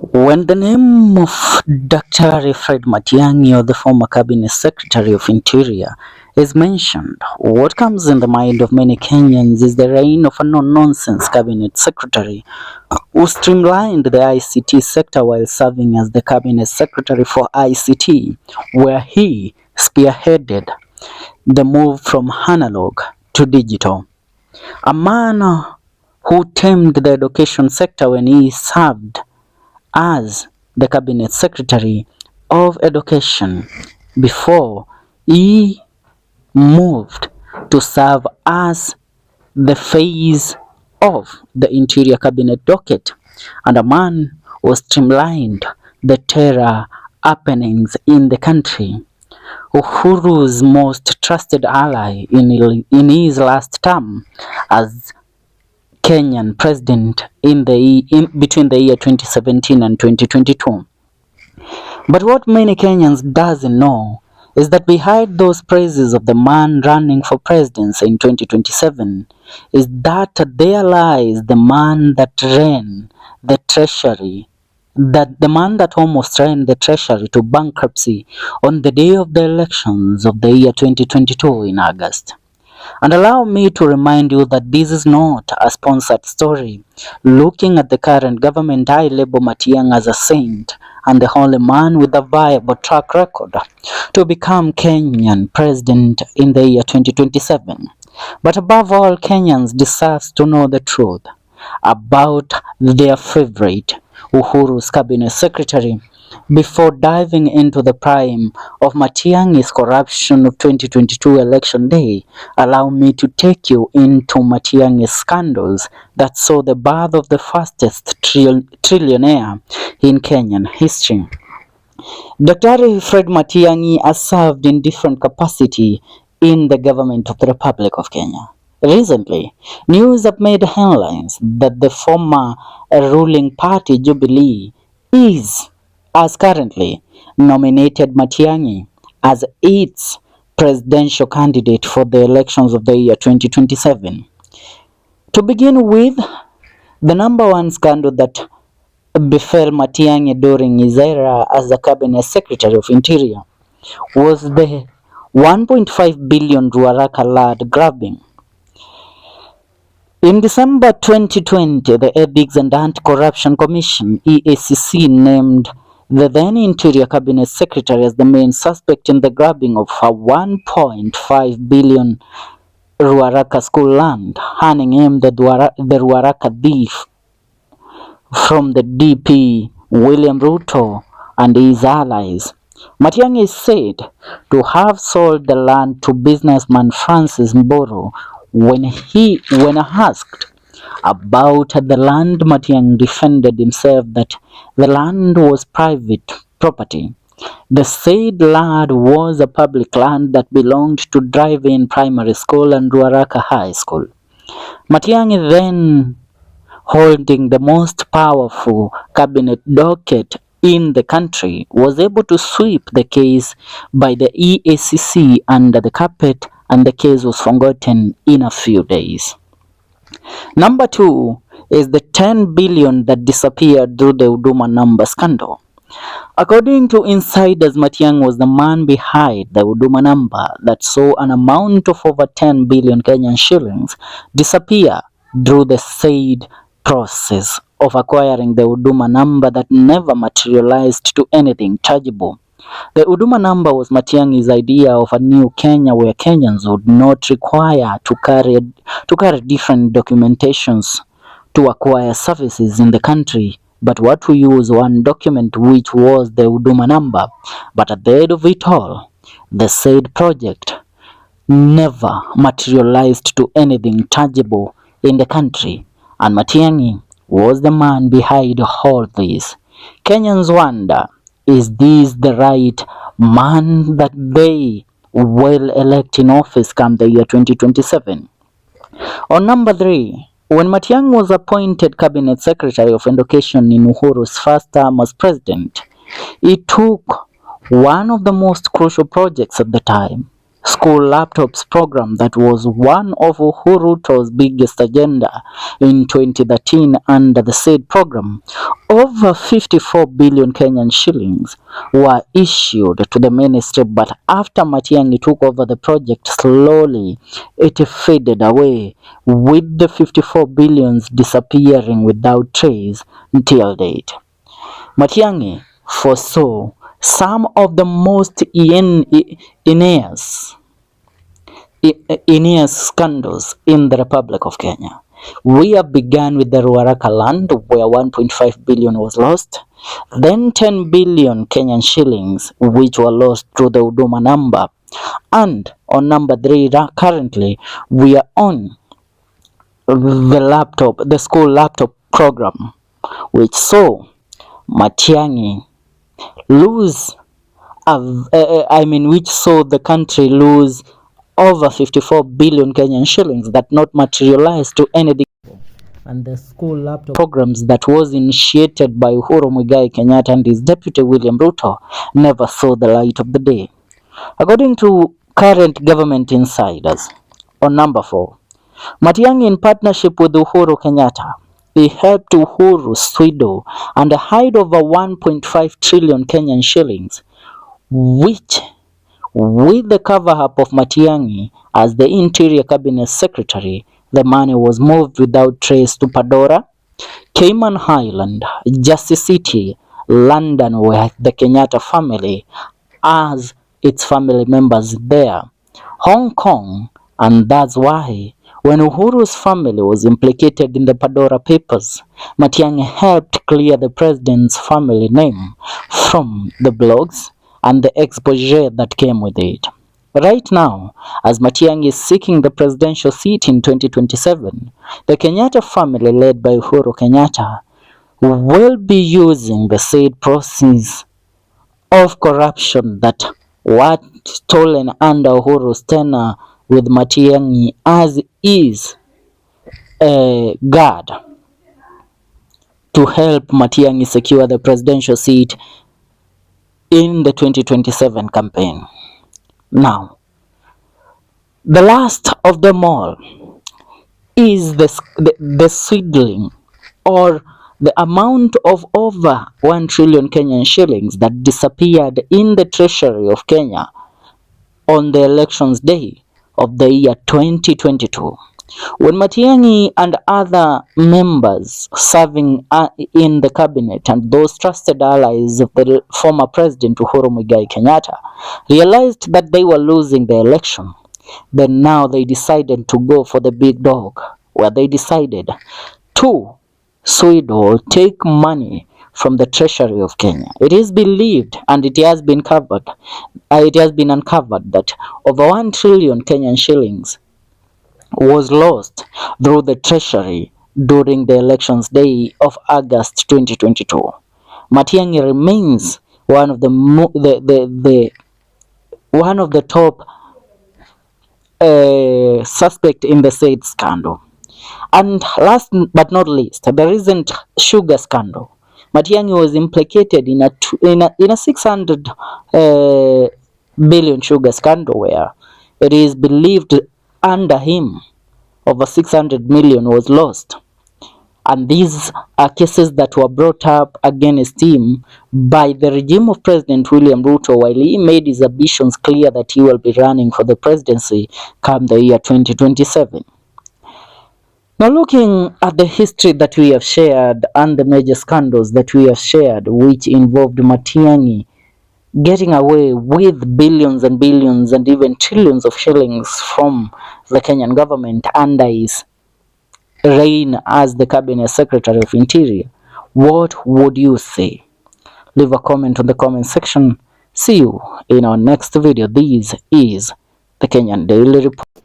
When the name of Dr. Fred Matiangi, or the former Cabinet Secretary of Interior, is mentioned, what comes in the mind of many Kenyans is the reign of a no-nonsense Cabinet Secretary who streamlined the ICT sector while serving as the Cabinet Secretary for ICT, where he spearheaded the move from analog to digital. A man who tamed the education sector when he served as the Cabinet Secretary of Education before he moved to serve as the face of the Interior Cabinet docket, and a man who streamlined the terror happenings in the country. Uhuru's most trusted ally in his last term as Kenyan president between the year 2017 and 2022. But what many Kenyans doesn't know is that behind those praises of the man running for presidency in 2027 is that there lies the man that ran the Treasury, that the man that almost ran the Treasury to bankruptcy on the day of the elections of the year 2022 in August. And allow me to remind you that this is not a sponsored story. Looking at the current government, I label Matiang'i as a saint and the only man with a viable track record to become Kenyan president in the year 2027. But above all, Kenyans deserve to know the truth about their favorite Uhuru's cabinet secretary before diving into the prime of Matiang'i's corruption of 2022 election day. Allow me to take you into Matiang'i's scandals that saw the birth of the fastest trillionaire in Kenyan history. Dr. Fred Matiang'i has served in different capacity in the government of the Republic of Kenya. Recently, news have made headlines that the former ruling party Jubilee has currently nominated Matiang'i as its presidential candidate for the elections of the year 2027. To begin with, the number one scandal that befell Matiang'i during his era as the Cabinet Secretary of Interior was the 1.5 billion Ruaraka land grabbing. In December 2020, the Ethics and Anti-Corruption Commission (EACC) named the then Interior Cabinet Secretary as the main suspect in the grabbing of a 1.5 billion Ruaraka school land, handing him the Ruaraka thief from the DP William Ruto and his allies. Matiang'i is said to have sold the land to businessman Francis Mburu. When asked about the land, Matiang'i defended himself that the land was private property. The said land was a public land that belonged to Drive-In Primary School and Ruaraka High School. Matiang'i, then holding the most powerful cabinet docket in the country, was able to sweep the case by the EACC under the carpet, and the case was forgotten in a few days. Number two is the 10 billion that disappeared through the Huduma number scandal. According to insiders, Matiang'i was the man behind the Huduma number that saw an amount of over 10 billion Kenyan shillings disappear through the said process of acquiring the Huduma number that never materialized to anything tangible. The Huduma number was Matiang'i's idea of a new Kenya where Kenyans would not require to carry different documentations to acquire services in the country, but what to use one document, which was the Huduma number. But at the end of it all, the said project never materialized to anything tangible in the country, and Matiang'i was the man behind all this. Kenyans wonder, is this the right man that they will elect in office come the year 2027? On number three, when Matiang'i was appointed Cabinet Secretary of Education in Uhuru's first term as president, he took one of the most crucial projects at the time, school laptops program that was one of Uhuru Ruto's biggest agenda in 2013 under the said program. Over 54 billion Kenyan shillings were issued to the ministry, but after Matiangi took over the project, slowly it faded away, with the 54 billions disappearing without trace until date. Matiangi foresaw some of the most heinous scandals in the Republic of Kenya. We have begun with the Ruaraka land, where 1.5 billion was lost, then 10 billion Kenyan shillings, which were lost through the Huduma number, and on number 3 currently we are on the school laptop program, which saw Matiangi lose, which saw the country lose over 54 billion Kenyan shillings that not materialized to anything. And the school laptop programs that was initiated by Uhuru Muigai Kenyatta and his deputy William Ruto never saw the light of the day. According to current government insiders, on number 4, Matiangi, in partnership with Uhuru Kenyatta, he helped Uhuru swindle and hide over 1.5 trillion Kenyan shillings, which, with the cover-up of Matiangi as the Interior Cabinet Secretary, the money was moved without trace to Pandora, Cayman Island, Jersey City, London, where the Kenyatta family has its family members there, Hong Kong, and that's why when Uhuru's family was implicated in the Pandora Papers, Matiangi helped clear the president's family name from the blogs and the exposure that came with it. Right now, as Matiangi is seeking the presidential seat in 2027, the Kenyatta family, led by Uhuru Kenyatta, will be using the said process of corruption that was stolen under Uhuru's tenure with Matiangi as is a guard to help Matiangi secure the presidential seat in the 2027 campaign. Now, the last of them all is the swindling, or the amount of over 1 trillion Kenyan shillings that disappeared in the Treasury of Kenya on the elections day of the year 2022. When Matiangi and other members serving in the cabinet and those trusted allies of the former president Uhuru Muigai Kenyatta realized that they were losing the election, then now they decided to go for the big dog, where they decided to swindle, take money from the Treasury of Kenya. It is believed and it has been uncovered that over 1 trillion Kenyan shillings was lost through the Treasury during the elections day of August 2022. Matiangi remains one of the top suspect in the said scandal. And last but not least, the recent sugar scandal. Matiangi was implicated in a 600 billion sugar scandal, where it is believed under him over 600 million was lost. And these are cases that were brought up against him by the regime of President William Ruto, while he made his ambitions clear that he will be running for the presidency come the year 2027. Now, looking at the history that we have shared and the major scandals that we have shared, which involved Matiangi getting away with billions and billions and even trillions of shillings from the Kenyan government under his reign as the Cabinet Secretary of Interior, what would you say? Leave a comment on the comment section. See you in our next video. This is the Kenyan Daily Report.